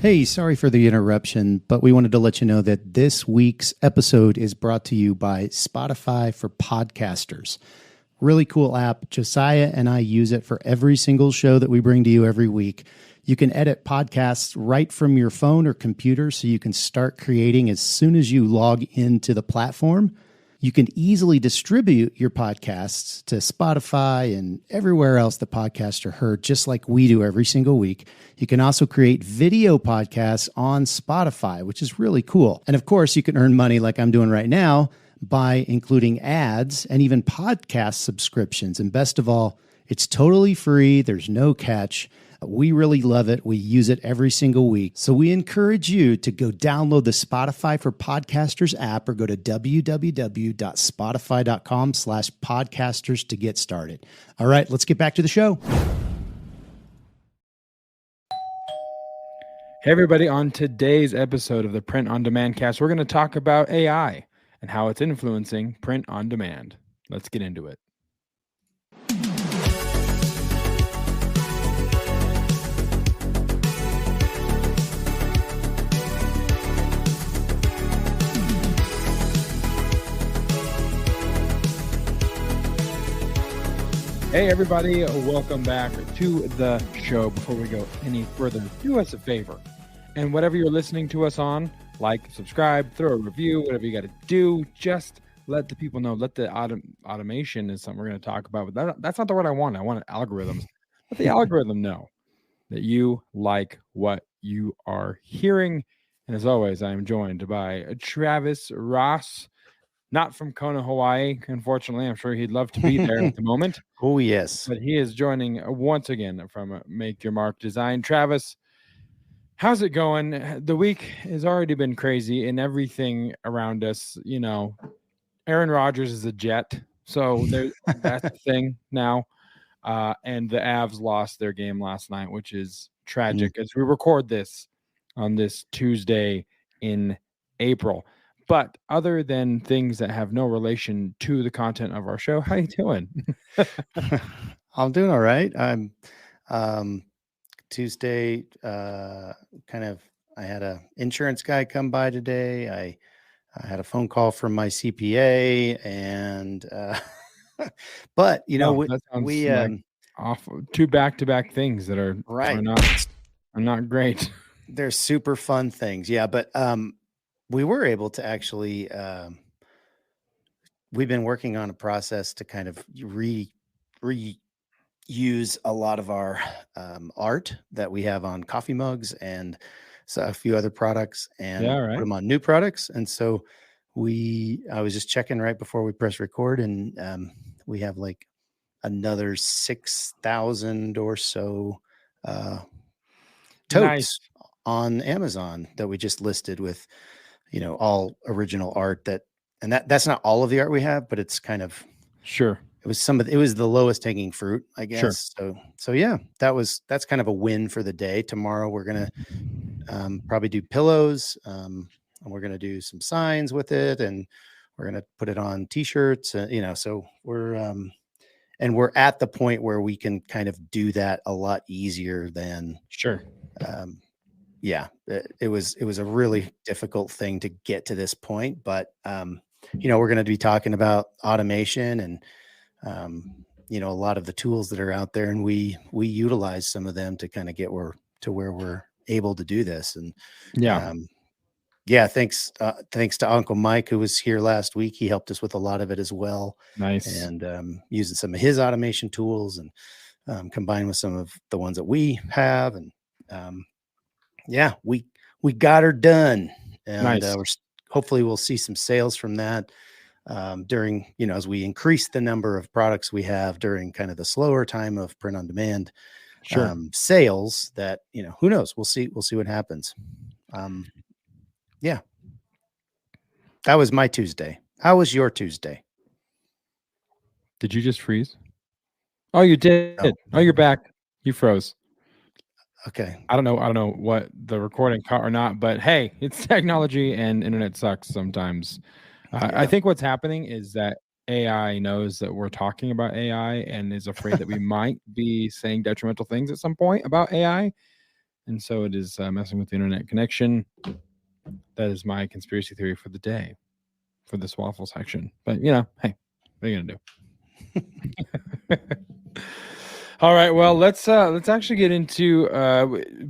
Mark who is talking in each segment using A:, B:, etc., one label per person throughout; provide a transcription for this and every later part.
A: Hey, sorry for the interruption, but we wanted to let you know that this week's episode is brought to you by Spotify for Podcasters. Really cool app. Josiah and I use it for every single show that we bring to you every week. You can edit podcasts right from your phone or computer, so you can start creating as soon as you log into the platform. You can easily distribute your podcasts to Spotify and everywhere else the podcasts are heard, just like we do every single week. You can also create video podcasts on Spotify, which is really cool. And of course, you can earn money like I'm doing right now by including ads and even podcast subscriptions. And best of all, it's totally free. There's no catch. We really love it. We use it every single week. So we encourage you to go download the Spotify for Podcasters app or go to www.spotify.com/podcasters to get started. All right, let's get back to the show.
B: Hey, everybody. On today's episode of the Print on Demand cast, we're going to talk about AI and how it's influencing print on demand. Let's get into it. Hey, everybody. Welcome back to the show. Before we go any further, do us a favor. And whatever you're listening to us on, like, subscribe, throw a review, whatever you got to do, just let the people know. Let the automation is something we're going to talk about. But that's not the word I want. I want algorithms. Let the algorithm know that you like what you are hearing. And as always, I am joined by Travis Ross. Not from Kona, Hawaii, unfortunately. I'm sure he'd love to be there at the moment.
A: Oh, yes.
B: But he is joining once again from Make Your Mark Design. Travis, how's it going? The week has already been crazy and everything around us. You know, Aaron Rodgers is a Jet. So that's the thing now. And the Avs lost their game last night, which is tragic as we record this on this Tuesday in April. But other than things that have no relation to the content of our show, how you doing?
A: I'm doing all right. I'm Tuesday, I had a insurance guy come by today. I had a phone call from my CPA and but you know, we
B: off two back-to-back things that are not great.
A: They're super fun things. Yeah, but we were able to actually, we've been working on a process to kind of reuse a lot of our art that we have on coffee mugs and a few other products and put them on new products. And so I was just checking right before we press record, and we have like another 6,000 or so totes on Amazon that we just listed with, you know, all original art that's not all of the art we have, but it's kind of
B: sure.
A: It was the lowest hanging fruit, I guess. Sure. So yeah, that's kind of a win for the day. Tomorrow we're going to probably do pillows. And we're going to do some signs with it, and we're going to put it on t-shirts, so we're at the point where we can kind of do that a lot easier than
B: sure.
A: Yeah, it was a really difficult thing to get to this point, but we're going to be talking about automation and a lot of the tools that are out there, and we utilize some of them to kind of get where we're able to do this. And thanks to Uncle Mike, who was here last week. He helped us with a lot of it as well.
B: Nice.
A: And using some of his automation tools and combined with some of the ones that we have, and we got her done, and
B: nice.
A: Hopefully we'll see some sales from that during, as we increase the number of products we have during kind of the slower time of print on demand sales. That, who knows? We'll see what happens. That was my Tuesday. How was your Tuesday?
B: Did you just freeze? Oh, you did. Oh, you're back. You froze.
A: Okay.
B: I don't know what the recording caught or not, but hey, it's technology and internet sucks sometimes. I think what's happening is that AI knows that we're talking about AI and is afraid that we might be saying detrimental things at some point about AI. and so it is messing with the internet connection. That is my conspiracy theory for the day, for this waffle section. But hey, what are you gonna do? All right, well, let's actually get into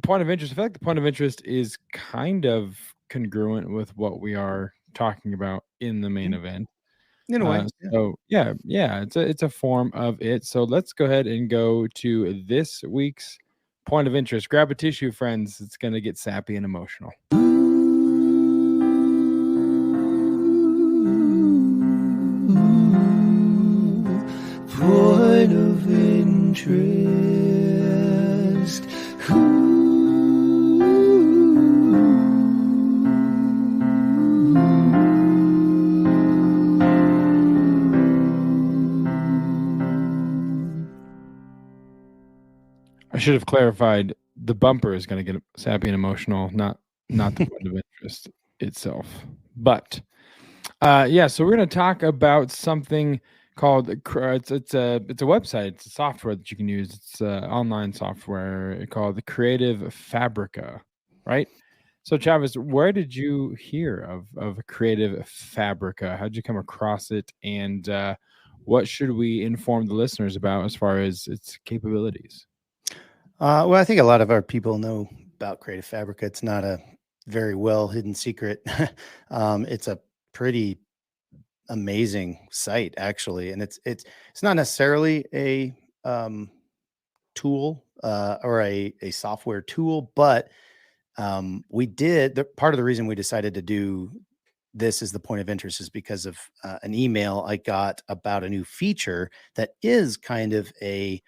B: point of interest. I feel like the point of interest is kind of congruent with what we are talking about in the main event.
A: In a way.
B: So yeah, it's a form of it. So let's go ahead and go to this week's point of interest. Grab a tissue, friends. It's gonna get sappy and emotional.
A: Point of interest.
B: I should have clarified. The bumper is going to get sappy and emotional, not the point of interest itself. But yeah, so we're going to talk about something called it's a website. It's a software that you can use. It's online software called the Creative Fabrica, right? So Travis, where did you hear of Creative Fabrica? How did you come across it, and what should we inform the listeners about as far as its capabilities?
A: Well, I think a lot of our people know about Creative Fabrica. It's not a very well hidden secret. It's a pretty amazing site, actually, and it's not necessarily a tool or a software tool, but we did. Part of the reason we decided to do this is the point of interest is because of an email I got about a new feature that is kind of an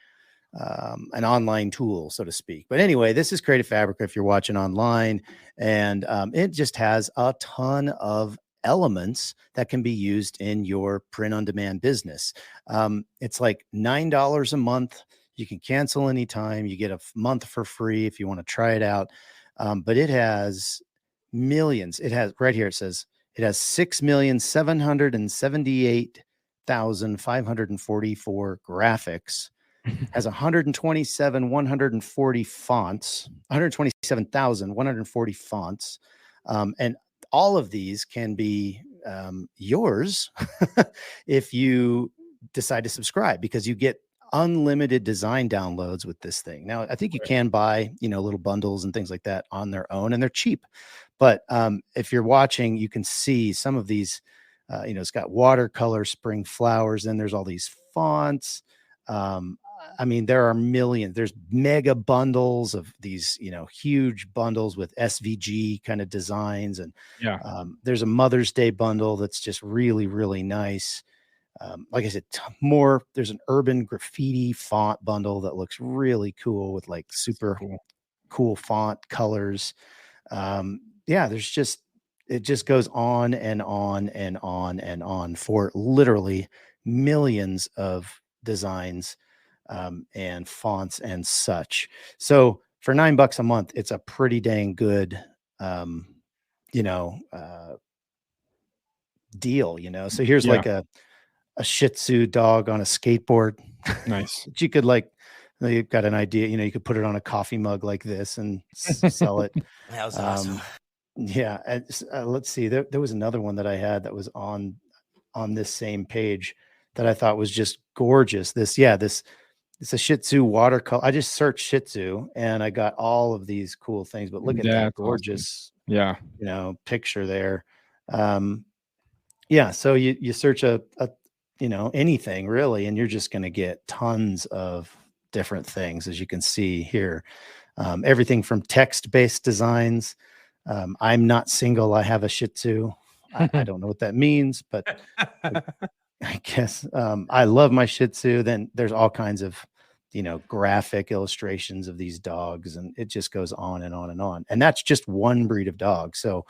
A: online tool, so to speak. But anyway, this is Creative Fabrica if you're watching online, and it just has a ton of elements that can be used in your print-on-demand business. It's like $9 a month. You can cancel anytime. You get a month for free if you want to try it out. But it has millions. It has right here. It says it has 6,778,544 graphics. Has 140 fonts, 127,140 fonts. And all of these can be yours if you decide to subscribe, because you get unlimited design downloads with this thing. Now, I think you can buy, little bundles and things like that on their own, and they're cheap. But if you're watching, you can see some of these, it's got watercolor spring flowers, then there's all these fonts. There are millions. There's mega bundles of these, huge bundles with SVG kind of designs. And there's a Mother's Day bundle that's just really, really nice. Like I said, there's an urban graffiti font bundle that looks really cool with like super cool font colors. It just goes on and on and on and on for literally millions of designs and fonts and such. So for $9 a month, it's a pretty dang good, deal, So here's like a Shih Tzu dog on a skateboard.
B: Nice.
A: You could you've got an idea, you could put it on a coffee mug like this and sell it.
C: That was awesome.
A: Yeah. And, let's see, there was another one that I had that was on this same page that I thought was just gorgeous. It's a Shih Tzu watercolor. I just searched Shih Tzu and I got all of these cool things, but look at that gorgeous, picture there. So you search a anything really, and you're just going to get tons of different things, as you can see here. Everything from text-based designs. I'm not single. I have a Shih Tzu. I don't know what that means, but I guess I love my Shih Tzu. Then there's all kinds of, graphic illustrations of these dogs, and it just goes on and on and on. And that's just one breed of dog. So,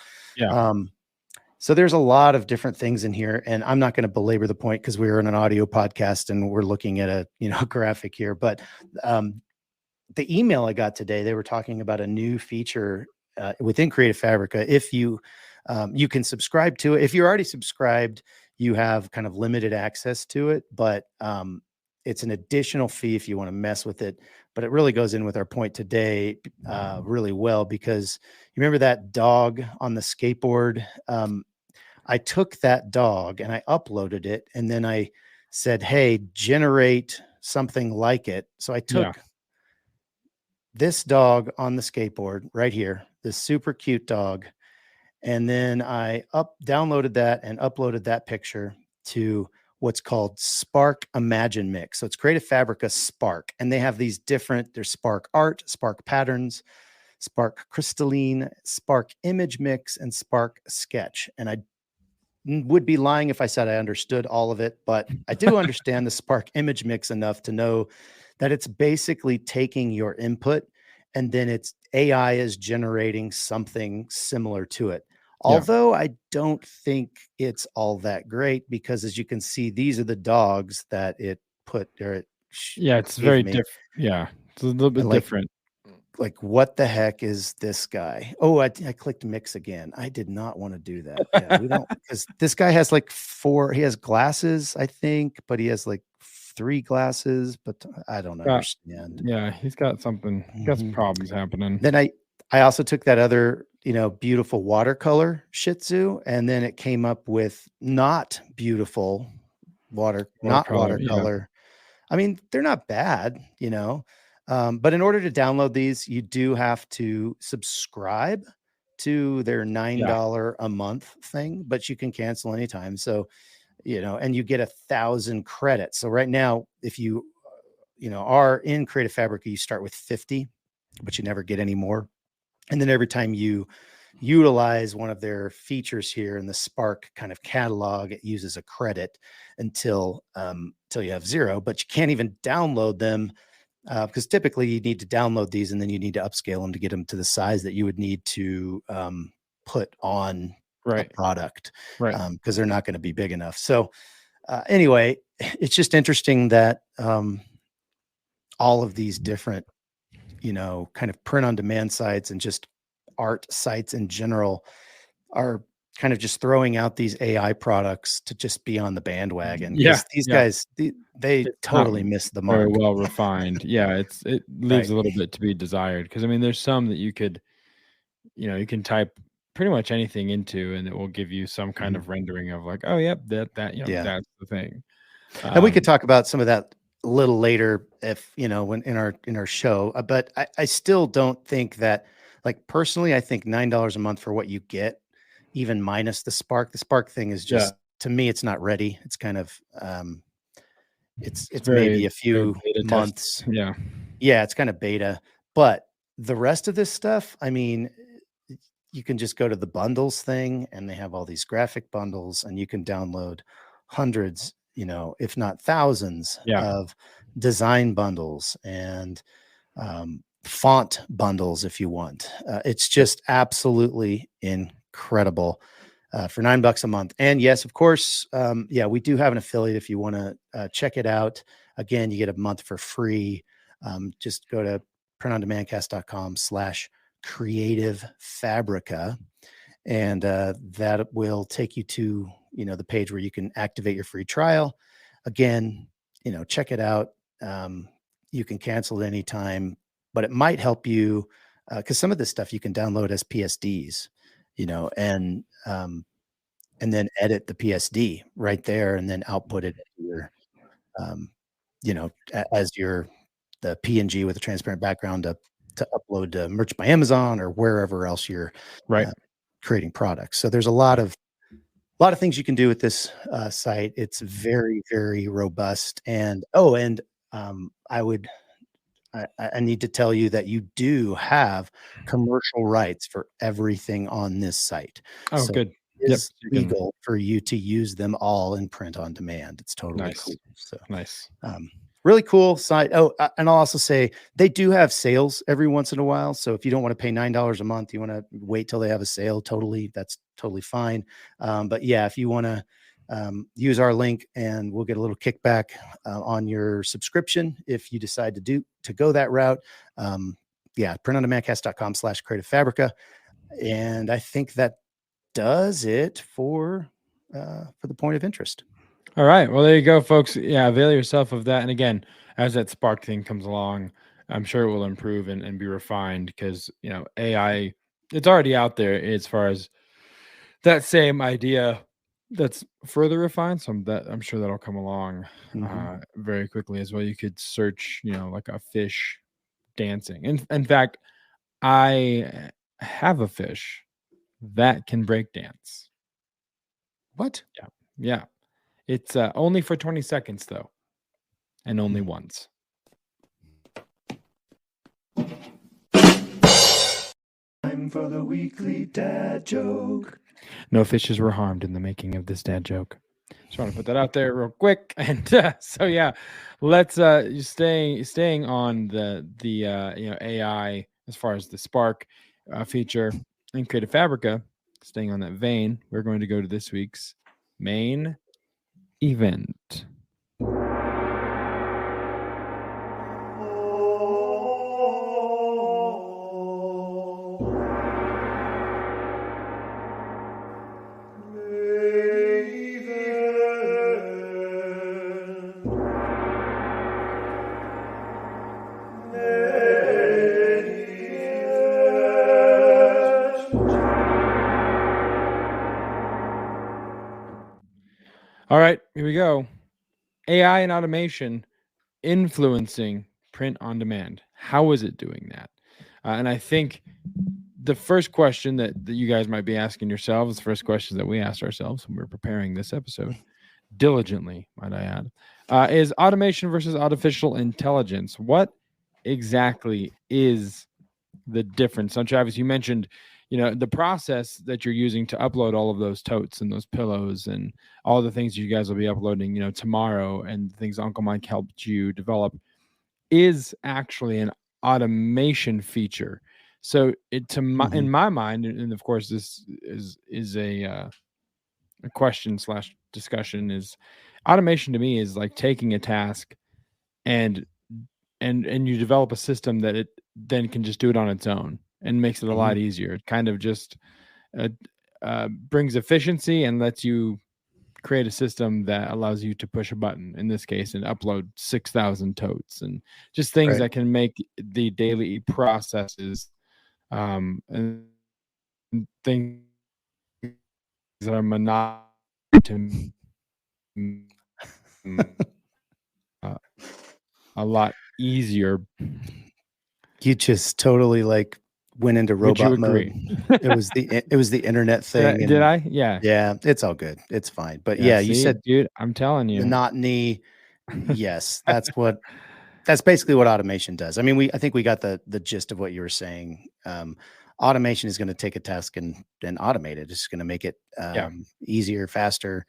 A: so there's a lot of different things in here, and I'm not going to belabor the point because we're in an audio podcast and we're looking at a, graphic here. But the email I got today, they were talking about a new feature within Creative Fabrica. If you can subscribe to it, if you're already subscribed, you have kind of limited access to it, but it's an additional fee if you want to mess with it. but it really goes in with our point today really well, because you remember that dog on the skateboard? I took that dog and I uploaded it, and then I said, hey, generate something like it. So I took this dog on the skateboard right here, this super cute dog. And then I downloaded that and uploaded that picture to what's called Spark Imagine Mix. So it's Creative Fabrica Spark, and they have these different, there's Spark Art, Spark Patterns, Spark Crystalline, Spark Image Mix, and Spark Sketch. And I would be lying if I said I understood all of it, but I do understand the Spark Image Mix enough to know that it's basically taking your input and then it's AI is generating something similar to it. Although I don't think it's all that great, because as you can see, these are the dogs that it put there.
B: It's very different. Yeah, it's a little bit different.
A: Like, what the heck is this guy? Oh, I clicked mix again. I did not want to do that. Yeah, we don't, because this guy has like he has glasses, I think, but he has like 3 glasses, but I don't understand.
B: Yeah, he's got something. He's got some problems happening.
A: Then I also took that other, beautiful watercolor Shih Tzu, and then it came up with not beautiful watercolor. Yeah. I mean, they're not bad, but in order to download these, you do have to subscribe to their $9 a month thing, but you can cancel anytime. So, and you get 1,000 credits. So right now, if you, are in Creative Fabrica, you start with 50, but you never get any more. And then every time you utilize one of their features here in the Spark kind of catalog, it uses a credit until you have 0, but you can't even download them. Because typically you need to download these and then you need to upscale them to get them to the size that you would need to put on a product, because they're not going to be big enough. So anyway, it's just interesting that all of these different, kind of print on demand sites and just art sites in general are kind of just throwing out these AI products to just be on the bandwagon. These guys, they totally miss the mark.
B: Very well refined. It leaves a little bit to be desired. Because I mean, there's some that you could, you can type pretty much anything into, and it will give you some kind of rendering of like, oh, yep, that's the thing.
A: And we could talk about some of that a little later, if when in our show. But I still don't think that, like, personally, I think $9 a month for what you get, even minus the Spark. The Spark thing is just, to me, it's not ready. It's kind of, it's maybe a few months. Yeah, it's kind of beta. But the rest of this stuff, I mean, you can just go to the bundles thing, and they have all these graphic bundles, and you can download hundreds, if not thousands of design bundles and font bundles if you want. It's just absolutely incredible for $9 a month. And yes, of course, we do have an affiliate if you want to check it out. Again, you get a month for free. Just go to printondemandcast.com/creative fabrica, and that will take you to the page where you can activate your free trial. Again, check it out. You can cancel at any time, but it might help you because some of this stuff you can download as PSDs, and then edit the PSD right there, and then output it your, as the PNG with a transparent background to upload to Merch by Amazon or wherever else you're creating products. So there's a lot of things you can do with this site. It's very, very robust. And I need to tell you that you do have commercial rights for everything on this site.
B: Oh, so good.
A: It's legal for you to use them all in print on demand. It's totally cool. So
B: nice.
A: Really cool site. Oh, and I'll also say they do have sales every once in a while. So if you don't want to pay $9 a month, you want to wait till they have a sale. That's totally fine. But yeah, if you want to use our link, and we'll get a little kickback on your subscription if you decide to go that route. printondemandcast.com/creative fabrica. And I think that does it for the point of interest.
B: All right. Well, there you go, folks. Yeah, avail yourself of that. And again, as that Spark thing comes along, I'm sure it will improve and be refined because, AI, it's already out there as far as that same idea that's further refined. So I'm sure that'll come along very quickly as well. You could search, like a fish dancing. In fact, I have a fish that can break dance.
A: What?
B: Yeah. Yeah. It's only for 20 seconds though, and only once.
A: Time for the weekly dad joke.
B: No fishes were harmed in the making of this dad joke. Just want to put that out there real quick. And so yeah, let's staying on the AI as far as the Spark feature in Creative Fabrica. Staying on that vein, we're going to go to this week's main event. All right, here we go. AI and automation influencing print on demand. How is it doing that? And I think the first question that you guys might be asking yourselves, the first question that we asked ourselves when we were preparing this episode, diligently, might I add, is automation versus artificial intelligence. What exactly is the difference? So, Travis, you mentioned, the process that you're using to upload all of those totes and those pillows and all the things you guys will be uploading, tomorrow, and things Uncle Mike helped you develop is actually an automation feature. So in my mind, and of course this is a question / discussion, is automation to me is like taking a task and you develop a system that it then can just do it on its own and makes it a lot easier. It kind of just brings efficiency and lets you create a system that allows you to push a button in this case and upload 6,000 totes and just things that can make the daily processes and things that are monotonous to a lot easier.
A: You just totally went into robot
B: Would you agree?
A: mode. It was the internet thing.
B: Did I? Yeah.
A: Yeah, it's all good. It's fine. But yeah, you said,
B: dude, I'm telling you,
A: monotony. Yes, that's basically what automation does. I mean, I think we got the gist of what you were saying. Automation is going to take a task and automate it. It's going to make it easier, faster,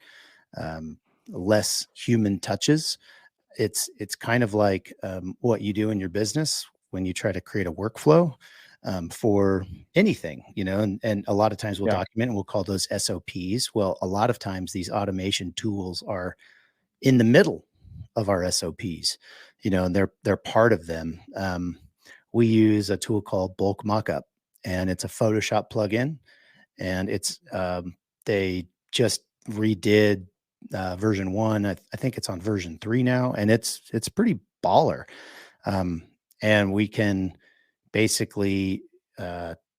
A: less human touches. It's kind of like what you do in your business when you try to create a workflow for anything, and a lot of times we'll document and we'll call those SOPs. Well, a lot of times these automation tools are in the middle of our SOPs, and they're part of them. We use a tool called Bulk Mockup, and it's a Photoshop plugin, and it's they just redid version 1. I think it's on version 3 now, and it's pretty baller. And we can basically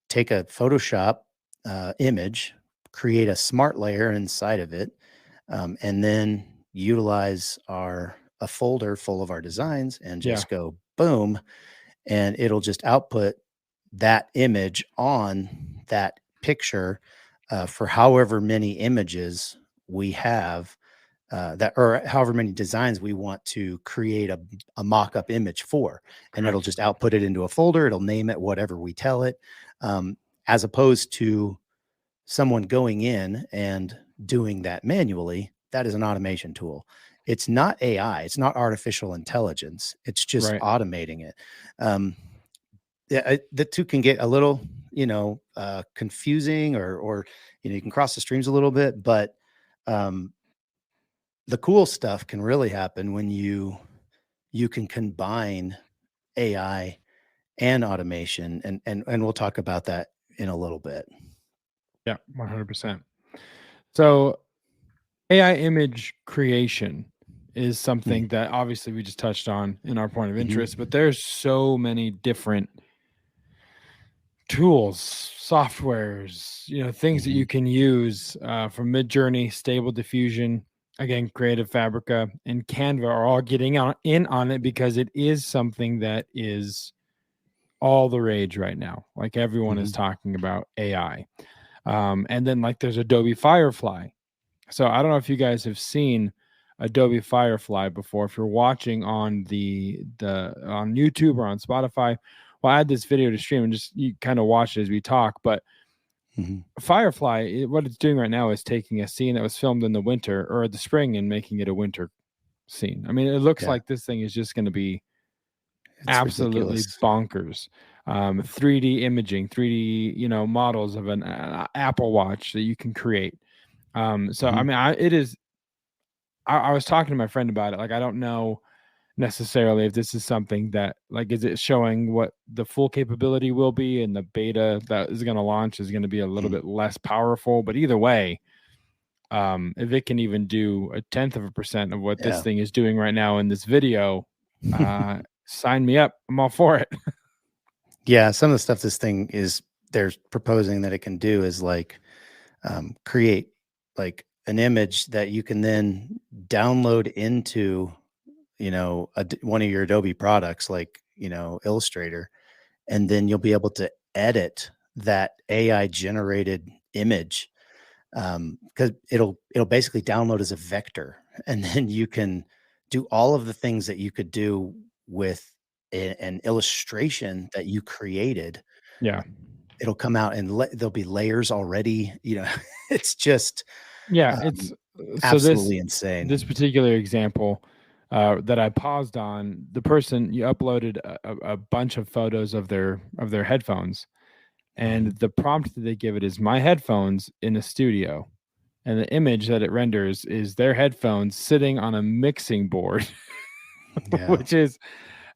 A: take a Photoshop image, create a smart layer inside of it, and then utilize a folder full of our designs and just go boom, and it'll just output that image on that picture for however many images we have or however many designs we want to create a mock-up image for. And it'll just output it into a folder. It'll name it whatever we tell it, as opposed to someone going in and doing that manually. That is an automation tool. It's not AI. It's not artificial intelligence. It's just automating it. The two can get a little, confusing, or you can cross the streams a little bit, but the cool stuff can really happen when you can combine AI and automation, and we'll talk about that in a little bit.
B: Yeah, 100%. So AI image creation is something that obviously we just touched on in our point of interest,
A: Mm-hmm.
B: but there's so many different tools, softwares, things that
A: Mm-hmm.
B: you can use from Midjourney, Stable Diffusion, again, Creative Fabrica, and Canva are all getting in on it because it is something that is all the rage right now. Like everyone is
A: Mm-hmm.
B: talking about AI. And then like there's Adobe Firefly. So I don't know if you guys have seen Adobe Firefly before. If you're watching on the on YouTube or on Spotify, well, I add this video to stream and just you kind of watch it as we talk. But
A: Mm-hmm.
B: Firefly, what it's doing right now is taking a scene that was filmed in the winter or the spring and making it a winter scene. I mean, it looks
A: Yeah,
B: like this thing is just going to be
A: it's
B: absolutely
A: ridiculous.
B: bonkers. 3D imaging, 3D, models of an Apple Watch that you can create. So I
A: Mm-hmm.
B: mean, it is. I was talking to my friend about it. Like, I don't know necessarily if this is something that like is it showing what the full capability will be, and the beta that is going to launch is going to be a little bit less powerful. But either way, if it can even do 0.1% of what this
A: Yeah.
B: thing is doing right now in this video, sign me up. I'm all for it.
A: Yeah, some of the stuff this thing they're proposing that it can do is like create like an image that you can then download into, one of your Adobe products, like, Illustrator, and then you'll be able to edit that AI generated image, because it'll basically download as a vector, and then you can do all of the things that you could do with an illustration that you created.
B: Yeah.
A: It'll come out and there'll be layers already. It's just
B: Yeah, it's
A: um,
B: so
A: absolutely
B: this
A: insane.
B: particular example that I paused on, the person you uploaded a bunch of photos of their headphones, and
A: Mhm.
B: the prompt that they give it is my headphones in a studio, and the image that it renders is their headphones sitting on a mixing board,
A: Yeah,
B: which is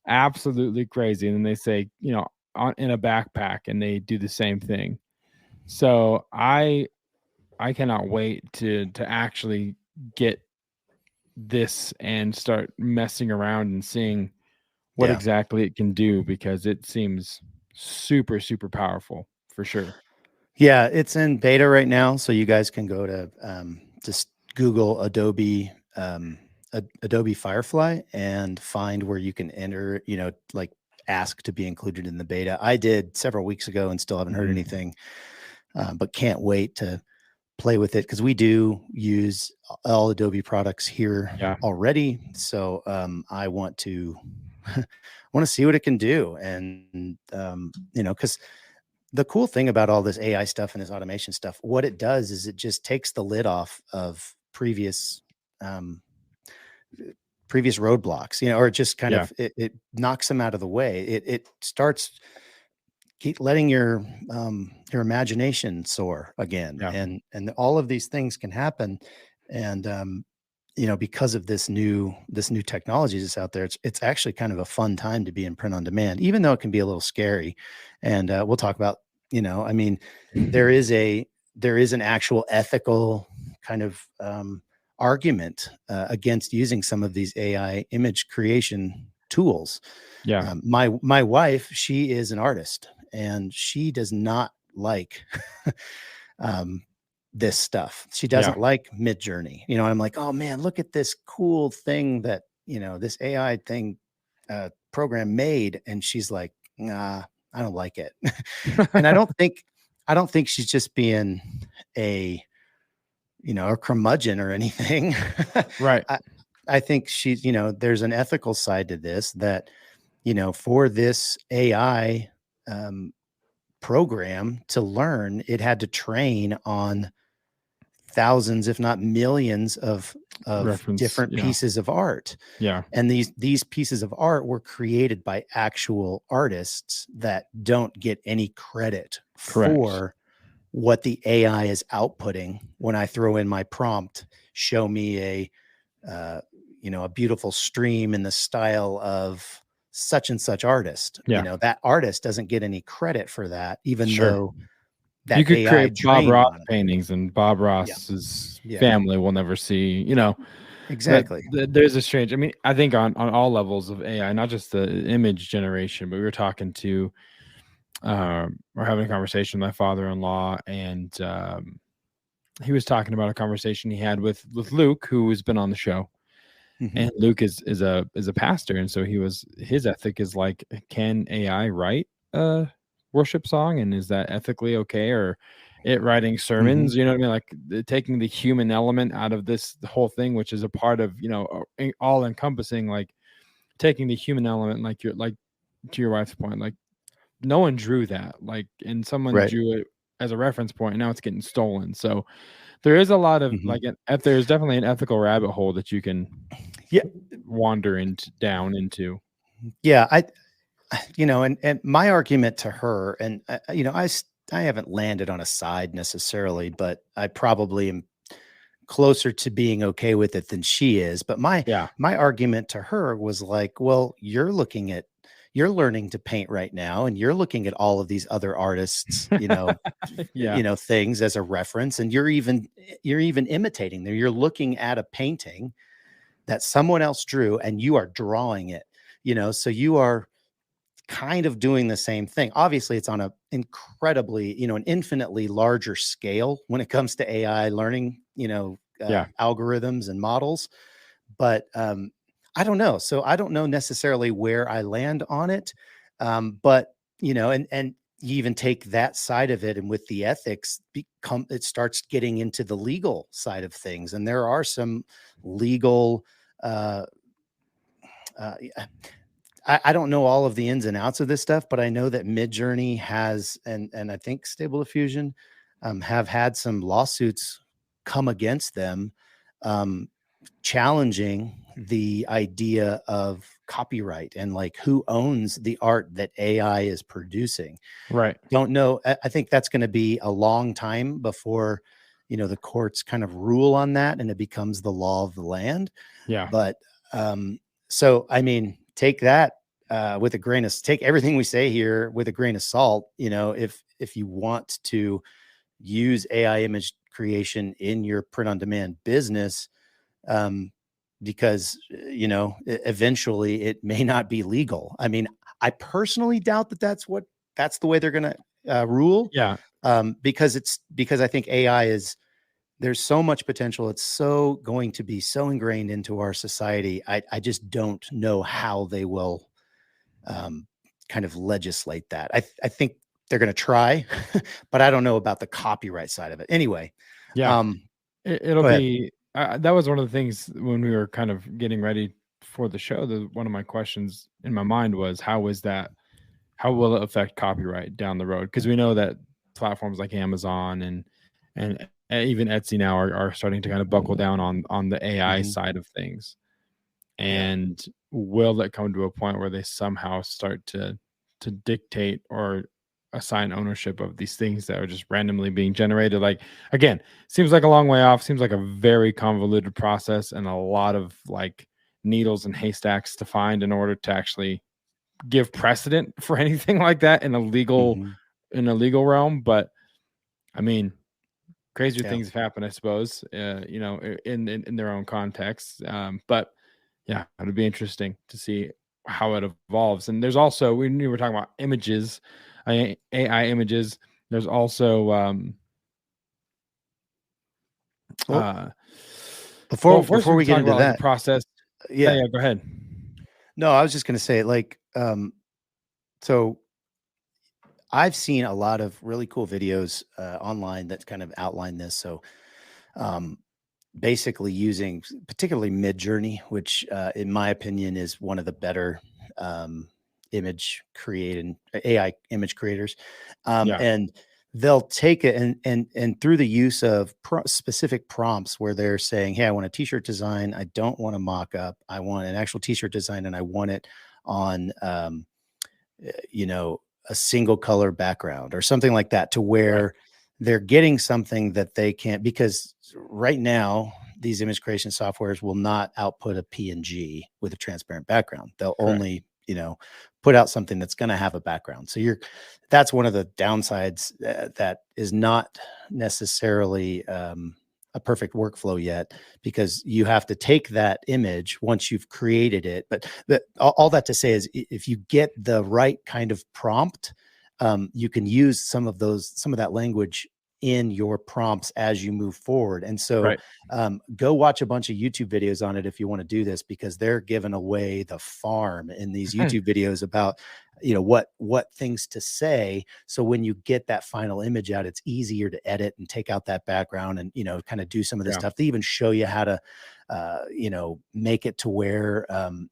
B: absolutely crazy. And then they say, in a backpack, and they do the same thing. So I cannot wait to actually get this and start messing around and seeing what
A: yeah.
B: exactly it can do, because it seems super, super powerful for sure.
A: Yeah, it's in beta right now, so you guys can go to just Google Adobe Firefly and find where you can enter, like ask to be included in the beta. I did several weeks ago and still haven't heard
B: Mhm.
A: anything, but can't wait to play with it because we do use all Adobe products here
B: Yeah.
A: already. So I want to want to see what it can do, and because the cool thing about all this AI stuff and this automation stuff, what it does is it just takes the lid off of um, previous roadblocks, or it just kind
B: Yeah.
A: of it knocks them out of the way. It starts keep letting your imagination soar again,
B: Yeah.
A: and all of these things can happen, and because of this new technology that's out there, it's actually kind of a fun time to be in print on demand, even though it can be a little scary. And we'll talk about, I mean, there is an actual ethical kind of argument against using some of these AI image creation tools.
B: Yeah.
A: My wife, she is an artist, and she does not like um, this stuff. She
B: Yeah.
A: doesn't like Midjourney. I'm like, oh man, look at this cool thing that this AI thing program made, and she's like, nah, I don't like it. And I don't think she's just being a a curmudgeon or anything.
B: Right.
A: I I think she's there's an ethical side to this that for this AI um, program to learn, it had to train on thousands, if not millions, of
B: Reference.
A: different
B: Yeah.
A: pieces of art.
B: Yeah.
A: And these pieces of art were created by actual artists that don't get any credit
B: Correct.
A: for what the AI is outputting. When I throw in my prompt, show me uh, a beautiful stream in the style of such and such artist,
B: Yeah.
A: that artist doesn't get any credit for that, even
B: Sure.
A: though
B: You
A: that
B: could
A: AI
B: create Bob
A: trained
B: Ross
A: on it.
B: paintings, and Bob
A: Yeah.
B: Ross's
A: Yeah.
B: family will never see, But
A: Exactly.
B: there's a strange. I mean, I think on all levels of AI, not just the image generation, but we were talking to, we're having a conversation with my father-in-law, and he was talking about a conversation he had with Luke, who has been on the show.
A: Hmm.
B: And Luke is a pastor, and so his ethic is like, can AI write a worship song, and is that ethically okay, or it writing
A: Hmm.
B: sermons? You know what I mean? Like taking the human element out of this whole thing, which is a part of all encompassing, like taking the human element, like to your wife's point, like no one drew that, like, and someone
A: Right.
B: drew it as a reference point, and now it's getting stolen. So there is a lot of
A: Hmm.
B: like there's definitely an ethical rabbit hole that you can
A: Yeah.
B: wander into down into.
A: Yeah. And my argument to her, and I haven't landed on a side necessarily, but I probably am closer to being okay with it than she is. But my
B: Yeah.
A: my argument to her was like, well, you're learning to paint right now, and you're looking at all of these other artists,
B: Yeah.
A: things as a reference, and you're even imitating them. You're looking at a painting that someone else drew, and you are drawing it. So you are kind of doing the same thing. Obviously, it's on a incredibly, an infinitely larger scale when it comes to AI learning,
B: Yeah.
A: algorithms and models. But I don't know. So I don't know necessarily where I land on it. But and you even take that side of it, and with the ethics, it starts getting into the legal side of things, and there are some legal. Uh, uh, I don't know all of the ins and outs of this stuff, but I know that Midjourney has, and I think Stable Diffusion have had some lawsuits come against them, um, challenging the idea of copyright and like who owns the art that AI is producing.
B: Right.
A: Don't know. I think that's going to be a long time before, the courts kind of rule on that and it becomes the law of the land.
B: Yeah.
A: But so I mean, take that with a grain of take everything we say here with a grain of salt. If you want to use AI image creation in your print on demand business, um, because eventually it may not be legal. I mean, I personally doubt that that's the way they're going to rule,
B: Yeah.
A: because I think AI is there's so much potential. It's so going to be so ingrained into our society. I just don't know how they will kind of legislate that. I think they're going to try, but I don't know about the copyright side of it. Anyway,
B: Yeah.
A: um,
B: It'll
A: go ahead.
B: be that was one of the things when we were kind of getting ready for the show. One of my questions in my mind was, how will it affect copyright down the road? Because we know that platforms like Amazon and even Etsy now are starting to kind of buckle down on the AI
A: Hmm.
B: side of things.
A: Yeah.
B: And will it come to a point where they somehow start to dictate or assign ownership of these things that are just randomly being generated? Like, again, seems like a long way off, seems like a very convoluted process, and a lot of like needles and haystacks to find in order to actually give precedent for anything like that
A: Hmm.
B: in a legal realm. But I mean, crazier
A: Yeah.
B: things have happened, I suppose, in their own context. But yeah, it'll be interesting to see how it evolves. And there's also, we were talking about images, AI images. There's also
A: Well,
B: uh
A: before
B: well, first
A: before
B: we
A: we
B: can
A: get
B: talk
A: into
B: about like the
A: that,
B: process. Yeah,
A: yeah.
B: yeah, go ahead.
A: No, I was just going to say, like, so I've seen a lot of really cool videos online that kind of outline this. So, um, basically using particularly Midjourney, which, in my opinion, is one of the better um, image creating AI image creators,
B: Yeah,
A: and they'll take it and through the use of specific prompts where they're saying, "Hey, I want a T-shirt design. I don't want a mock-up. I want an actual T-shirt design, and I want it on." Uh, you know, a single color background or something like that, to
B: right,
A: where they're getting something that they can't, because right now these image creation softwares will not output a PNG with a transparent background. They'll
B: correct.
A: only, put out something that's going to have a background. So that's one of the downsides that is not necessarily a perfect workflow yet, because you have to take that image once you've created it. But all that to say is, if you get the right kind of prompt, you can use some of that language in your prompts as you move forward. And so go watch a bunch of YouTube videos on it if you want to do this, because they're giving away the farm in these YouTube videos about, what things to say. So when you get that final image out, it's easier to edit and take out that background and, kind of do some of this stuff. They even show you how to, make it to where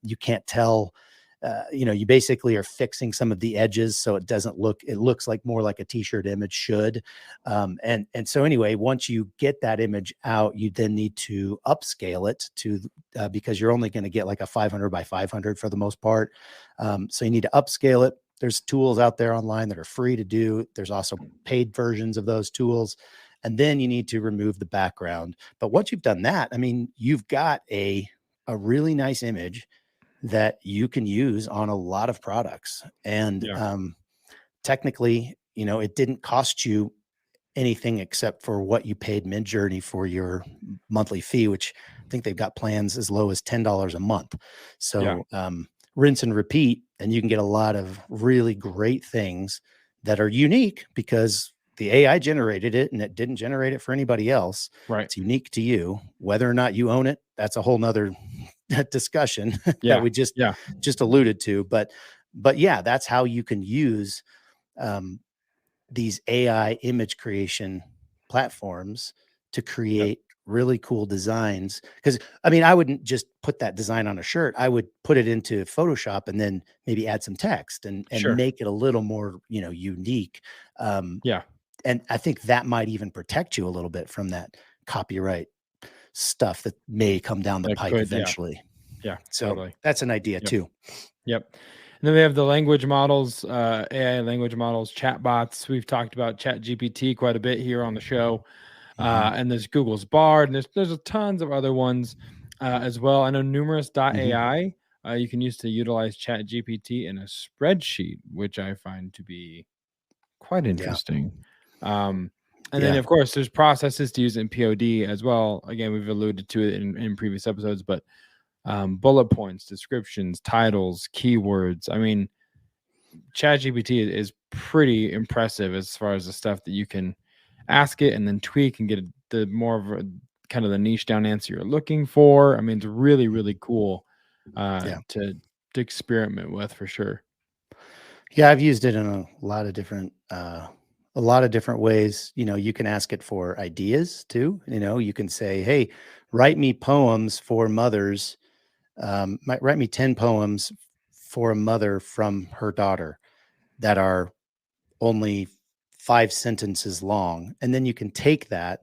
A: you can't tell. You basically are fixing some of the edges so it looks like more like a t-shirt image should. And so anyway, once you get that image out, you then need to upscale it to, because you're only going to get like a 500 by 500 for the most part. So you need to upscale it. There's tools out there online that are free to do. There's also paid versions of those tools. And then you need to remove the background. But once you've done that, I mean, you've got a really nice image that you can use on a lot of products. And technically, it didn't cost you anything except for what you paid Midjourney for your monthly fee, which I think they've got plans as low as $10 a month. So rinse and repeat, and you can get a lot of really great things that are unique because the AI generated it and it didn't generate it for anybody else.
B: Right.
A: It's unique to you. Whether or not you own it, that's a whole nother discussion that we just alluded to. But yeah, that's how you can use these AI image creation platforms to create really cool designs. Because I mean, I wouldn't just put that design on a shirt. I would put it into Photoshop and then maybe add some text and make it a little more, unique. And I think that might even protect you a little bit from that copyright stuff that may come down the pike eventually.
B: Yeah.
A: So
B: totally.
A: that's an idea too.
B: Yep. And then we have the language models, AI language models, chatbots. We've talked about ChatGPT quite a bit here on the show. And there's Google's Bard, and there's tons of other ones as well. I know numerous.ai you can use to utilize ChatGPT in a spreadsheet, which I find to be quite interesting. And then, of course, there's processes to use in POD as well. Again, we've alluded to it in previous episodes, but bullet points, descriptions, titles, keywords. I mean, ChatGPT is pretty impressive as far as the stuff that you can ask it and then tweak and get the more of a kind of the niche down answer you're looking for. I mean, it's really, really cool to experiment with, for sure.
A: Yeah, I've used it in a lot of different ways. You can ask it for ideas too. You can say, hey, write me poems for mothers. Write me 10 poems for a mother from her daughter that are only 5 sentences long. And then you can take that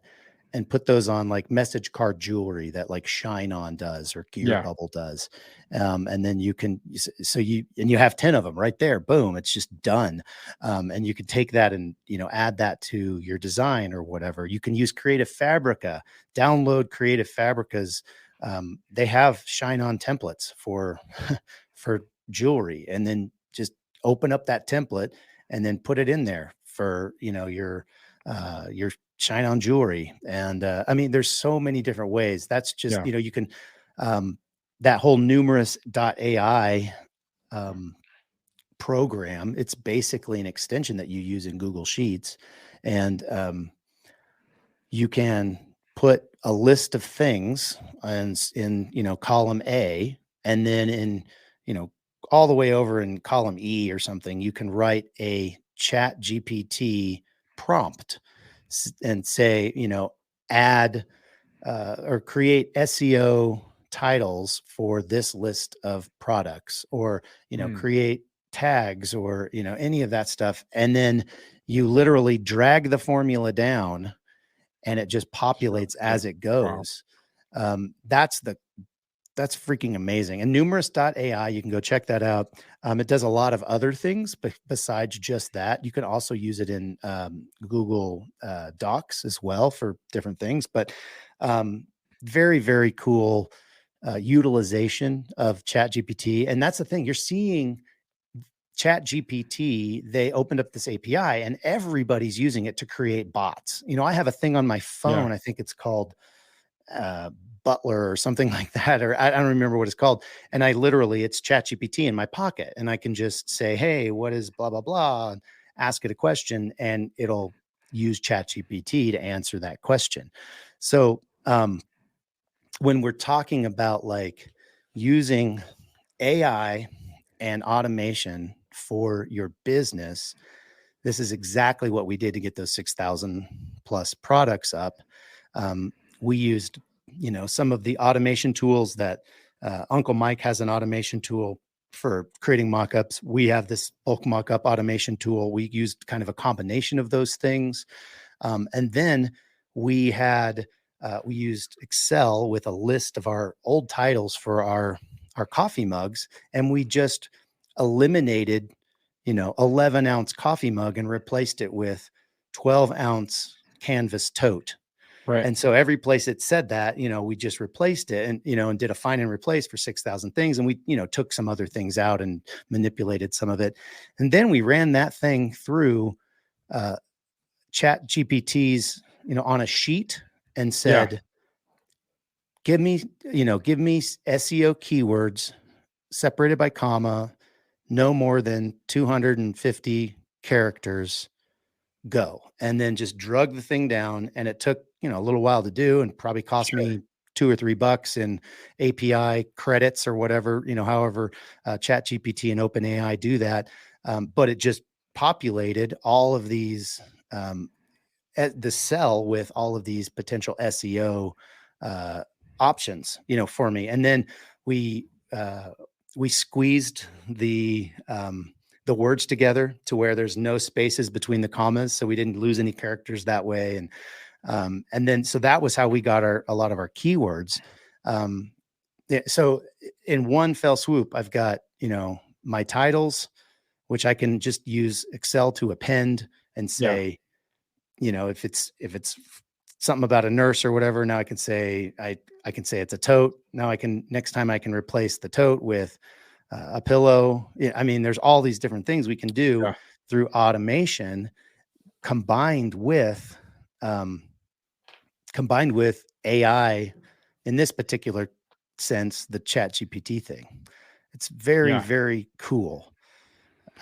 A: and put those on like message card jewelry that like Shine On does or Gear Bubble does. And then you can, you have 10 of them right there. Boom. It's just done. And you can take that and, add that to your design or whatever. You can use Creative Fabrica, download Creative Fabrica's. They have Shine On templates for jewelry, and then just open up that template and then put it in there for, your Shine On jewelry. And I mean, there's so many different ways. That's just, you can, that whole numerous.ai program, it's basically an extension that you use in Google Sheets. And you can put a list of things in column A, and then in, all the way over in column E or something, you can write a ChatGPT prompt and say, add or create SEO titles for this list of products, or, create tags, or, any of that stuff. And then you literally drag the formula down and it just populates as it goes. Wow. That's freaking amazing. And numerous.ai, you can go check that out. It does a lot of other things, but besides just that, you can also use it in Google Docs as well for different things. But very, very cool utilization of ChatGPT. And that's the thing, you're seeing Chat GPT, they opened up this API and everybody's using it to create bots. I have a thing on my
B: Yeah.
A: phone. I think it's called Butler or something like that, or I don't remember what it's called. And it's Chat GPT in my pocket. And I can just say, hey, what is blah, blah, blah, and ask it a question, and it'll use Chat GPT to answer that question. So when we're talking about like using AI and automation for your business, this is exactly what we did to get those 6,000 plus products up. We used, some of the automation tools that Uncle Mike has an automation tool for creating mockups. We have this bulk mockup automation tool. We used kind of a combination of those things. And then we used Excel with a list of our old titles for our coffee mugs, and we just eliminated 11-ounce coffee mug and replaced it with 12-ounce canvas tote.
B: Right.
A: And so every place it said that, we just replaced it and did a find and replace for 6,000 things. And we, took some other things out and manipulated some of it. And then we ran that thing through Chat GPT's, on a sheet and said, give me SEO keywords separated by comma, no more than 250 characters, go. And then just drug the thing down. And it took, a little while to do, and probably cost me $2 or $3 in API credits or whatever, however Chat GPT and OpenAI do that. But it just populated all of these, the cell with all of these potential SEO options, for me. And then we squeezed the words together to where there's no spaces between the commas, so we didn't lose any characters that way. And then so that was how we got a lot of our keywords. So in one fell swoop, I've got my titles, which I can just use Excel to append and say, if it's something about a nurse or whatever, now I can say it's a tote. Now next time I can replace the tote with a pillow. I mean, there's all these different things we can do through automation combined with AI in this particular sense, the Chat GPT thing. It's very, very cool.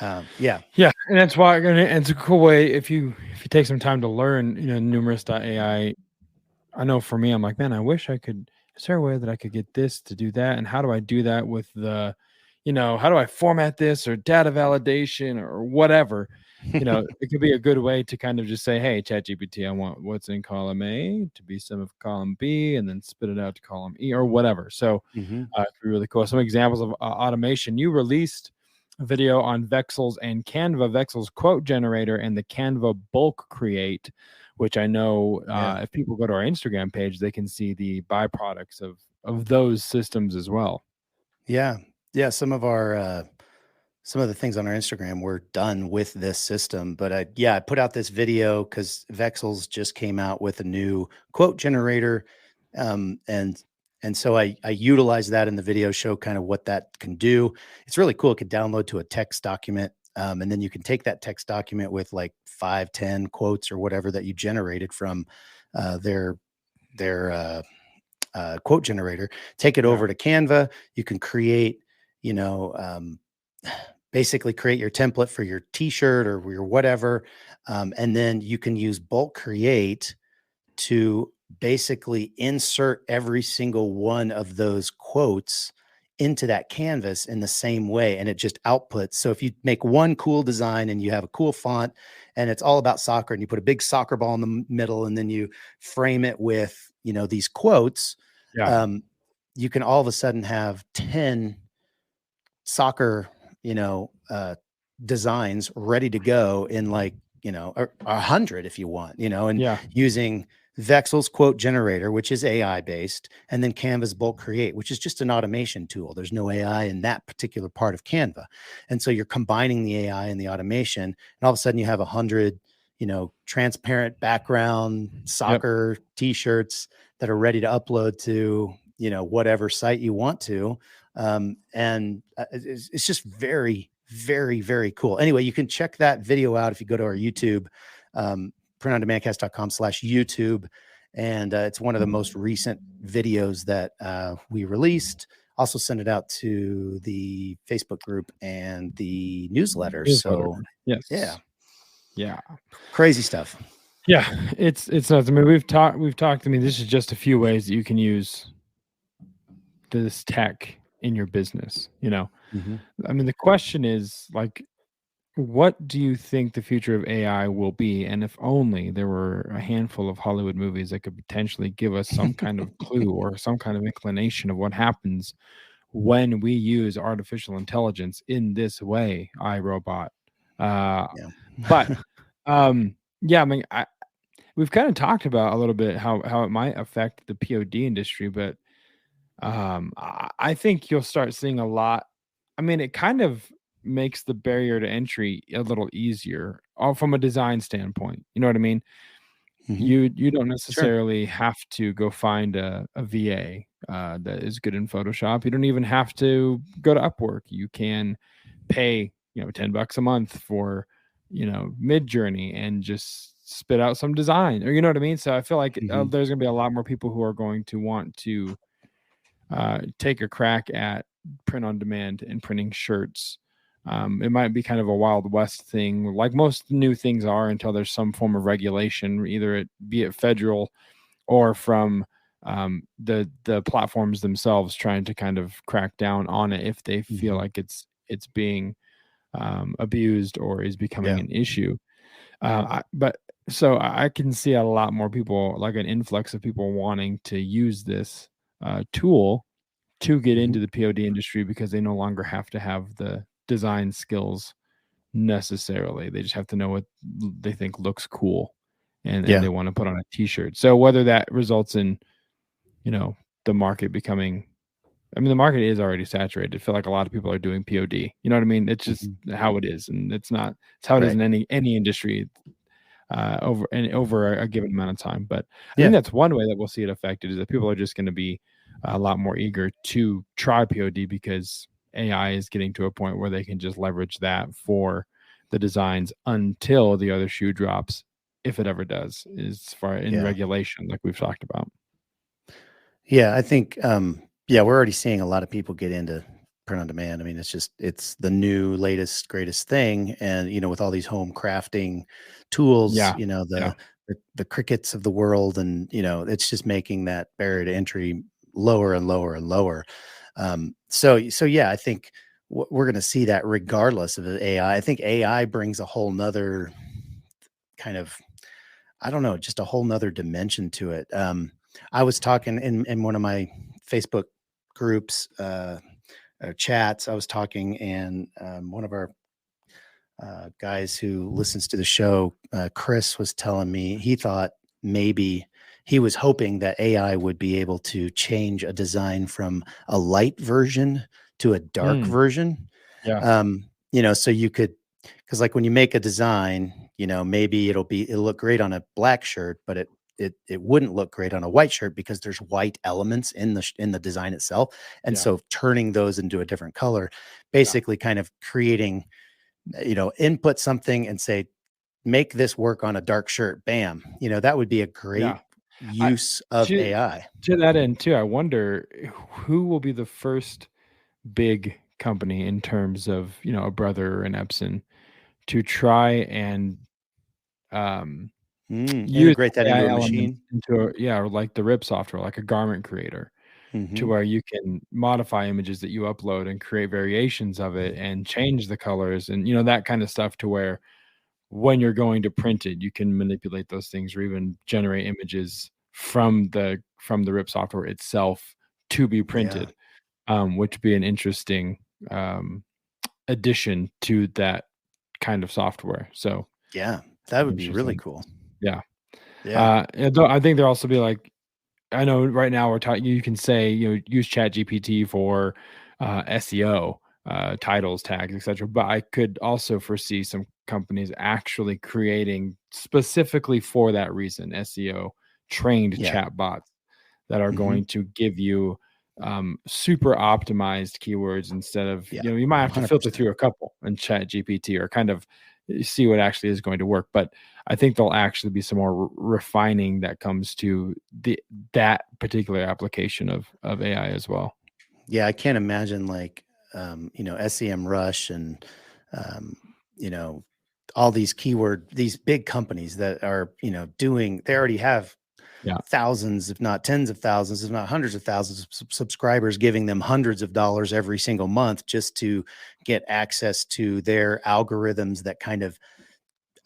A: Yeah.
B: And that's why, and it's a cool way if you take some time to learn, numerous.ai. I know for me, I'm like, man, I wish I could. Is there a way that I could get this to do that? And how do I do that with the, how do I format this or data validation or whatever? It could be a good way to kind of just say, hey, ChatGPT, I want what's in column A to be some of column B, and then spit it out to column E or whatever. So it's really cool. Some examples of automation. You released a video on Vexels and Canva, Vexels quote generator and the Canva bulk create, which I know if people go to our Instagram page, they can see the byproducts of those systems as well.
A: Yeah. Some of the things on our Instagram were done with this system, but I put out this video because Vexels just came out with a new quote generator. And so I utilize that in the video, show kind of what that can do. It's really cool. It could download to a text document. And then you can take that text document with like 5, 10 quotes or whatever that you generated from their quote generator, take it over to Canva. You can create, basically create your template for your t-shirt or your whatever. And then you can use bulk create to basically insert every single one of those quotes into that canvas in the same way, and it just outputs. So if you make one cool design and you have a cool font and it's all about soccer, and you put a big soccer ball in the middle, and then you frame it with these quotes, you can all of a sudden have 10 soccer designs ready to go in like 100 if you want, and using Vexels quote generator, which is AI based, and then Canva's bulk create, which is just an automation tool. There's no AI in that particular part of Canva. And so you're combining the AI and the automation, and all of a sudden you have 100, transparent background soccer t-shirts that are ready to upload to, whatever site you want to. And it's just very, very, very cool. Anyway, you can check that video out if you go to our YouTube, printondemandcast.com/YouTube. And it's one of the most recent videos that we released. Also send it out to the Facebook group and the newsletter. So
B: yes. Yeah.
A: Crazy stuff.
B: Yeah. It's nuts. I mean, we've talked, I mean, this is just a few ways that you can use this tech in your business, you know. I mean, the question is, like, what do you think the future of AI will be? And if only there were a handful of Hollywood movies that could potentially give us some kind of clue or some kind of inclination of what happens when we use artificial intelligence in this way, iRobot. But yeah, I mean, we've kind of talked about a little bit how it might affect the POD industry, but I think you'll start seeing a lot. I mean, it kind of makes the barrier to entry a little easier, all from a design standpoint. You know what I mean? You don't necessarily have to go find a VA that is good in Photoshop. You don't even have to go to Upwork. You can pay, $10 a month for, Midjourney and just spit out some design, or you know what I mean? So I feel like there's gonna be a lot more people who are going to want to take a crack at print on demand and printing shirts. It might be kind of a Wild West thing, like most new things are, until there's some form of regulation, either be it federal or from the platforms themselves trying to kind of crack down on it if they feel like it's being abused or is becoming an issue. So I can see a lot more people, like an influx of people wanting to use this tool to get into the POD industry, because they no longer have to have the design skills necessarily. They just have to know what they think looks cool and they want to put on a t-shirt. So whether that results in, the market becoming, I mean, the market is already saturated. I feel like a lot of people are doing POD. You know what I mean? It's just how it is. And it's how it is in any industry over a given amount of time. But I think that's one way that we'll see it affected, is that people are just going to be a lot more eager to try POD, because AI is getting to a point where they can just leverage that for the designs until the other shoe drops, if it ever does, as far in regulation, like we've talked about.
A: Yeah, I think, we're already seeing a lot of people get into print on demand. I mean, it's the new, latest, greatest thing. And, with all these home crafting tools, the Cricuts of the world, and, it's just making that barrier to entry lower and lower and lower. So yeah, I think we're going to see that regardless of the AI. I think AI brings a whole nother kind of, I don't know, just a whole nother dimension to it. I was talking in one of my Facebook groups, chats, I was talking, and one of our guys who listens to the show, Chris, was telling me he thought maybe he was hoping that AI would be able to change a design from a light version to a dark version. So you could, because like when you make a design, maybe it'll look great on a black shirt, but it wouldn't look great on a white shirt because there's white elements in the design itself. And so turning those into a different color, basically kind of creating, input something and say, make this work on a dark shirt. Bam. That would be a great use of AI.
B: To that end too, I wonder who will be the first big company in terms of, a Brother or an Epson to try and
A: integrate that into a machine,
B: or like the RIP software, like a garment creator, to where you can modify images that you upload and create variations of it and change the colors and that kind of stuff, to where when you're going to print it, you can manipulate those things or even generate images from the RIP software itself to be printed, which would be an interesting addition to that kind of software. So
A: that would be really cool.
B: I think there'll also be, like, I know right now we're talking, you can say, use ChatGPT for SEO, titles, tags, etc. But I could also foresee some companies actually creating specifically for that reason SEO trained chatbots that are going to give you super optimized keywords instead of,
A: Yeah,
B: you might have to filter
A: 100%.
B: through a couple in Chat GPT or kind of see what actually is going to work. But I think there'll actually be some more refining that comes to that particular application of AI as well.
A: Yeah, I can't imagine like SEM Rush and um, you know all these big companies that are doing. They already have
B: Yeah.
A: thousands, if not tens of thousands, if not hundreds of thousands of subscribers, giving them hundreds of dollars every single month just to get access to their algorithms that kind of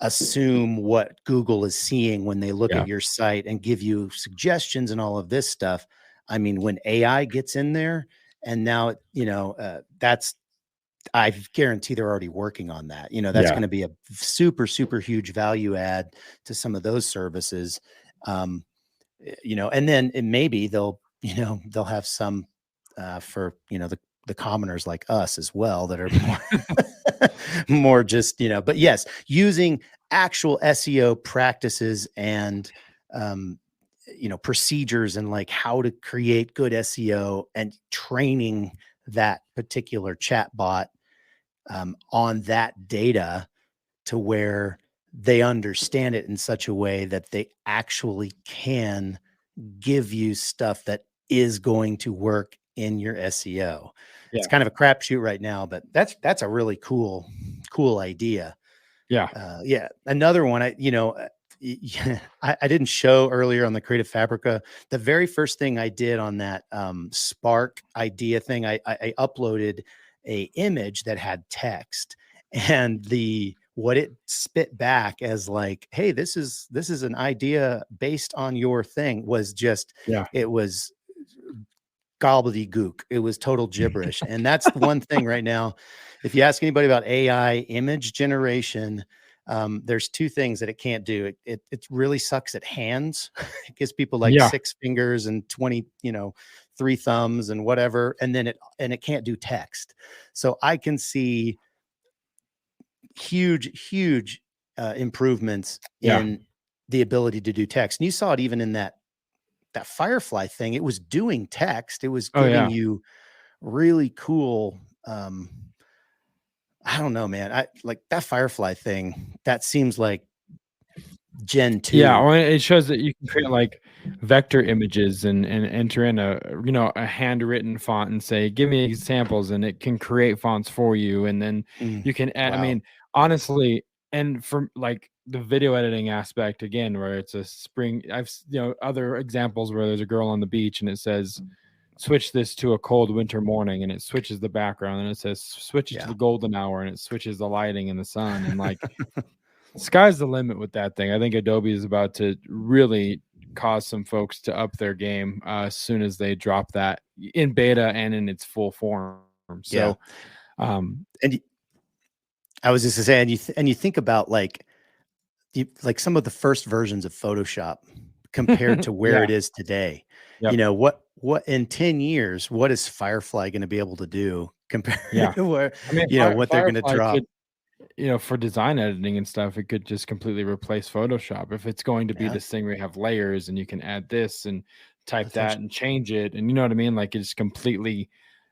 A: assume what Google is seeing when they look
B: Yeah.
A: at your site and give you suggestions and all of this stuff. I mean, when AI gets in there, and now that's, I guarantee they're already working on that. That's
B: Yeah.
A: going to be a super, super huge value add to some of those services. Um, and then maybe they'll have some for the commoners like us as well that are more more just but yes, using actual SEO practices and procedures and like how to create good SEO and training that particular chat bot on that data to where they understand it in such a way that they actually can give you stuff that is going to work in your SEO. It's
B: Yeah.
A: kind of a crapshoot right now, but that's a really cool idea.
B: Yeah.
A: Yeah, another one. I didn't show earlier on the Creative Fabrica. The very first thing I did on that Spark idea thing, I uploaded a image that had text, and what it spit back as like, hey, this is an idea based on your thing, was just,
B: Yeah.
A: it was gobbledygook. It was total gibberish. And that's the one thing right now. If you ask anybody about AI image generation, there's two things that it can't do. It really sucks at hands. It gives people like
B: Yeah.
A: 6 fingers and 20, 3 thumbs and whatever. And then it can't do text. So I can see huge improvements
B: Yeah.
A: in the ability to do text. And you saw it even in that Firefly thing. It was doing text. It was
B: Oh
A: giving
B: yeah.
A: you really cool. I don't know, man. I like that Firefly thing. That seems like Gen
B: Yeah,
A: 2.
B: well, it shows that you can create like vector images and enter in a handwritten font and say, "Give me examples," and it can create fonts for you. And then you can add. I
A: Wow.
B: mean, honestly, and from like the video editing aspect again, where it's a spring. Other examples where there's a girl on the beach and it says, "Switch this to a cold winter morning," and it switches the background, and it says, "Switch it to
A: Yeah.
B: the golden hour," and it switches the lighting and the sun, and like. Sky's the limit with that thing. I think Adobe is about to really cause some folks to up their game as soon as they drop that in beta and in its full form.
A: Yeah.
B: So, um,
A: And I was just to say, and you think about like some of the first versions of Photoshop compared to where
B: yeah,
A: it is today.
B: yep,
A: What in 10 years, what is Firefly going to be able to do compared
B: yeah.
A: to where,
B: I mean,
A: what they're going to
B: Firefly
A: drop?
B: could, for design editing and stuff, it could just completely replace Photoshop. If it's going to be
A: Yeah,
B: this thing where you have layers and you can add this and type that
A: potentially.
B: and change it, and you know what I mean? Like it's completely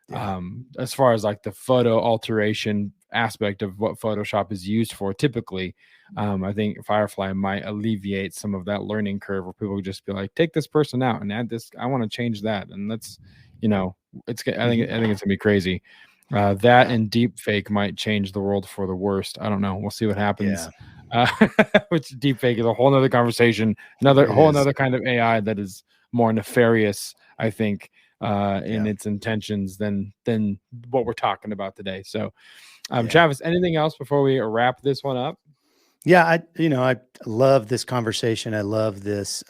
A: Yeah,
B: as far as like the photo alteration aspect of what Photoshop is used for typically. I think Firefly might alleviate some of that learning curve where people just be like, take this person out and add this. I want to change that. And let's, I think it's gonna be crazy. That
A: yeah,
B: and deep fake might change the world for the worst. I don't know. We'll see what happens.
A: yeah.
B: Uh, which deep fake is a whole nother conversation, another
A: It
B: whole
A: is.
B: another kind of AI that is more nefarious, I think, in
A: Yeah,
B: its intentions than what we're talking about today. So,
A: yeah.
B: Travis, anything else before we wrap this one up?
A: Yeah, I love this conversation. I love this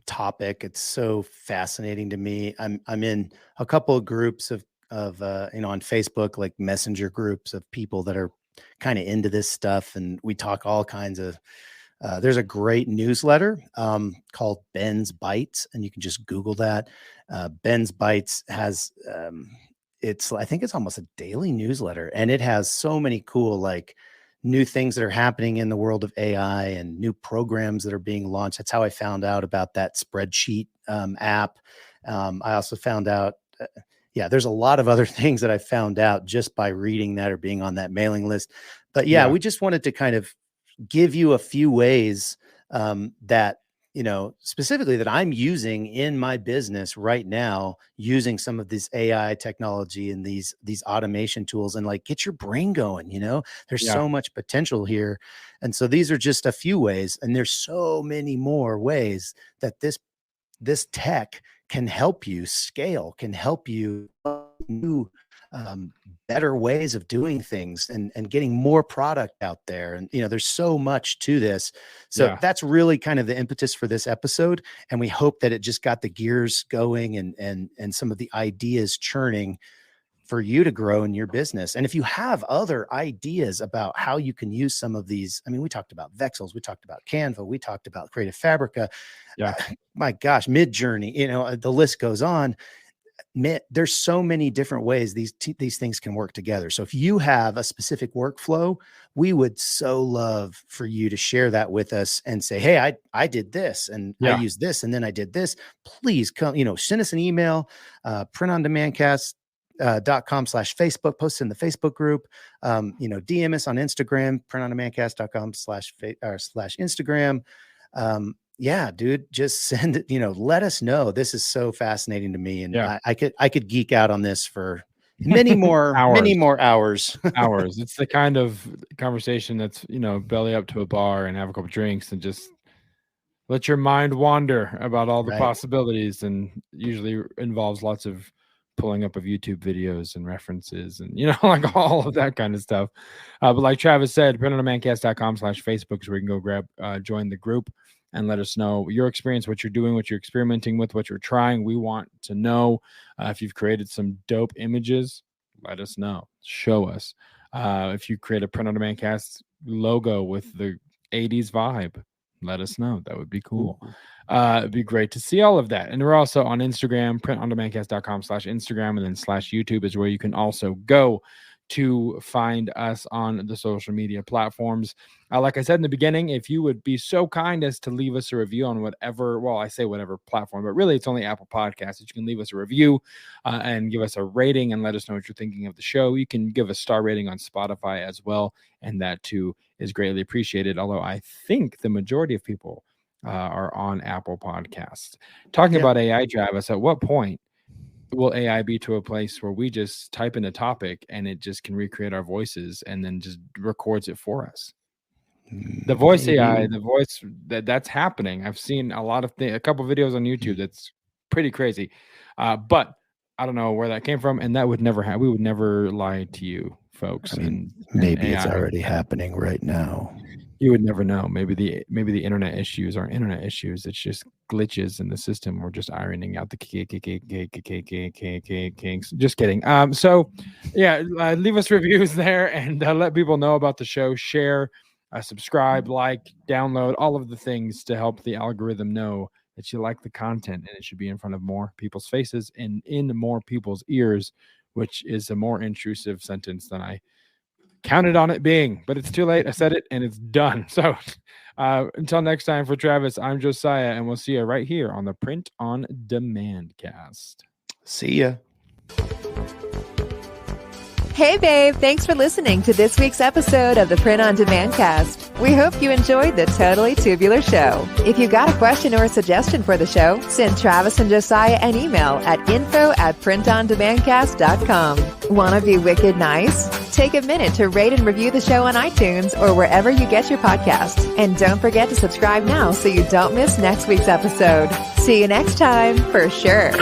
A: topic. It's so fascinating to me. I'm in a couple of groups of on Facebook, like messenger groups of people that are kind of into this stuff, and we talk all kinds of. There's a great newsletter called Ben's Bites, and you can just Google that. Ben's Bites has I think it's almost a daily newsletter, and it has so many cool like new things that are happening in the world of AI and new programs that are being launched. That's how I found out about that spreadsheet app. I also found out there's a lot of other things that I found out just by reading that or being on that mailing list. But we just wanted to kind of give you a few ways that, specifically that I'm using in my business right now, using some of this AI technology and these automation tools, and like, get your brain going, there's so much potential here. And so these are just a few ways, and there's so many more ways that this tech can help you scale, can help you new, better ways of doing things and getting more product out there. And, there's so much to this. So that's really kind of the impetus for this episode. And we hope that it just got the gears going and some of the ideas churning for you to grow in your business. And if you have other ideas about how you can use some of these, we talked about Vexels, we talked about Canva, we talked about Creative Fabrica. My gosh, Midjourney, the list goes on. There's so many different ways these things can work together. So if you have a specific workflow, we would so love for you to share that with us and say, hey, I did this and I used this and then I did this. Please come, send us an email, printondemandcast.com/Facebook, post in the Facebook group, DM us on Instagram, printondemandcast.com/Instagram. Dude, just send it, let us know. This is so fascinating to me. And I could geek out on this for many more hours.
B: It's the kind of conversation that's, belly up to a bar and have a couple drinks and just let your mind wander about all the possibilities, and usually involves lots of pulling up of YouTube videos and references and, like all of that kind of stuff. But like Travis said, printondemandcast.com/Facebook is where you can go join the group and let us know your experience, what you're doing, what you're experimenting with, what you're trying. We want to know if you've created some dope images, let us know, show us. If you create a Print on Demand Cast logo with the 80s vibe, let us know. That would be cool. It'd be great to see all of that. And we're also on Instagram, printondemandcast.com/Instagram, and then /YouTube is where you can also go to find us on the social media platforms. Like I said in the beginning, if you would be so kind as to leave us a review on whatever, I say whatever platform, but really it's only Apple Podcasts that you can leave us a review and give us a rating and let us know what you're thinking of the show. You can give a star rating on Spotify as well, and that too is greatly appreciated, although I think the majority of people are on Apple Podcasts. Talking about AI, Travis, at what point will AI be to a place where we just type in a topic and it just can recreate our voices and then just records it for us? The voice AI, that's happening. I've seen a couple videos on YouTube that's pretty crazy, but I don't know where that came from, and that would never happen. We would never lie to you folks.
A: Maybe it's already happening right now.
B: You would never know. Maybe the internet issues aren't internet issues. It's just glitches in the system. We're just ironing out the kinks. Just kidding. Leave us reviews there and let people know about the show. Share, subscribe, like, download, all of the things to help the algorithm know that you like the content, and it should be in front of more people's faces and in more people's ears, which is a more intrusive sentence than I counted on it being, but it's too late. I said it and it's done. So until next time, for Travis, I'm Josiah, and we'll see you right here on the Print on Demand Cast.
A: See ya.
C: Hey, babe. Thanks for listening to this week's episode of the Print on Demand Cast. We hope you enjoyed the Totally Tubular Show. If you got a question or a suggestion for the show, send Travis and Josiah an email at info@printondemandcast.com. Want to be wicked nice? Take a minute to rate and review the show on iTunes or wherever you get your podcasts. And don't forget to subscribe now so you don't miss next week's episode. See you next time, for sure.